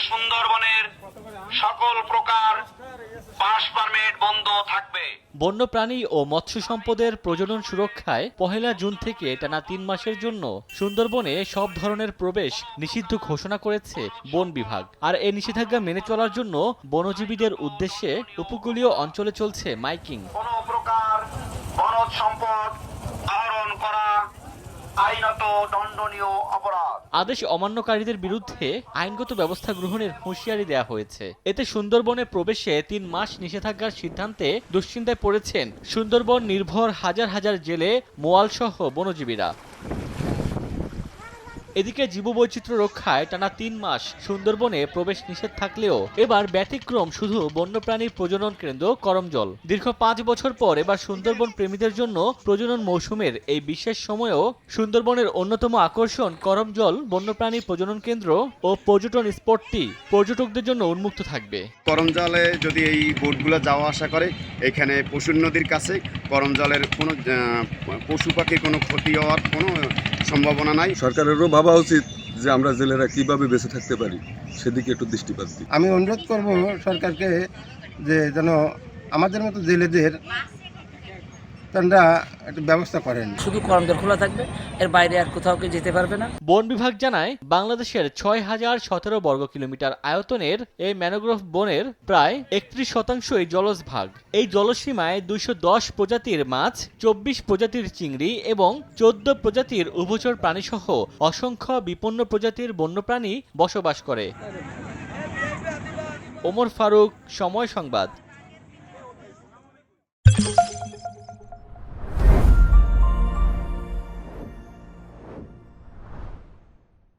সুন্দরবনের সকল প্রকার পাস পারমিট বন্ধ থাকবে। বন্যপ্রাণী ও মৎস্য সম্পদের প্রজনন সুরক্ষায় ১ জুন থেকে টানা ৩ মাসের জন্য সুন্দরবনে সব ধরনের প্রবেশ নিষিদ্ধ ঘোষণা করেছে বন বিভাগ। আর এই নিষেধাজ্ঞা মেনে চলার জন্য বনজীবীদের উদ্দেশ্যে উপকূলীয় অঞ্চলে চলছে মাইকিং। কোনো প্রকার বনজ সম্পদ আহরণ করা আইনত দণ্ডনীয় অপরাধ। আদেশ অমান্যকারীদের বিরুদ্ধে আইনগত ব্যবস্থা গ্রহণের হুঁশিয়ারি দেওয়া হয়েছে। এতে সুন্দরবনে প্রবেশে ৩ মাস নিষেধাজ্ঞার সিদ্ধান্তে দুশ্চিন্তায় পড়েছেন সুন্দরবন নির্ভর হাজার হাজার জেলে, মোয়ালসহ বনজীবীরা। এদিকে জীববৈচিত্র্য রক্ষায় টানা ৩ মাস সুন্দরবনে প্রবেশ নিষেধ থাকলেও এবার ব্যতিক্রম শুধু বন্যপ্রাণীর প্রজনন কেন্দ্র করমজল। দীর্ঘ ৫ বছর পর এবার সুন্দরবন প্রেমীদের জন্য প্রজনন মৌসুমের এই বিশেষ সময়েও সুন্দরবনের অন্যতম আকর্ষণ করমজল বন্যপ্রাণী প্রজনন কেন্দ্র ও পর্যটন স্পটটি পর্যটকদের জন্য উন্মুক্ত থাকবে। করমজলে যদি এই বোটগুলো যাওয়া আসা করে, এখানে পশুর নদীর কাছে করমজলের কোনো পশু পাখির কোনো ক্ষতি হওয়ার কোনো সম্ভাবনা নাই। সরকারেরও ভাবা উচিত যে আমরা জেলেরা কিভাবে বেঁচে থাকতে পারি, সেদিকে একটু দৃষ্টিপাত দিই। আমি অনুরোধ করব সরকারকে যে যেন আমাদের মতো জেলেদের তারা একটা ব্যবস্থা করেন। শুধু করমজল খোলা থাকবে, এর বাইরে আর কোথাও কেউ যেতে পারবে না। বন বিভাগ জানায় বাংলাদেশের ৬,০১৭ বর্গ কিলোমিটার আয়তনের এই ম্যানগ্রোভ বনের প্রায় ৩১% জলজ ভাগ। এই জলসীমায় ২১০ প্রজাতির মাছ, ২৪ প্রজাতির চিংড়ি এবং ১৪ প্রজাতির উভচর প্রাণীসহ অসংখ্য বিপন্ন প্রজাতির বন্যপ্রাণী বসবাস করে। ওমর ফারুক, সময় সংবাদ।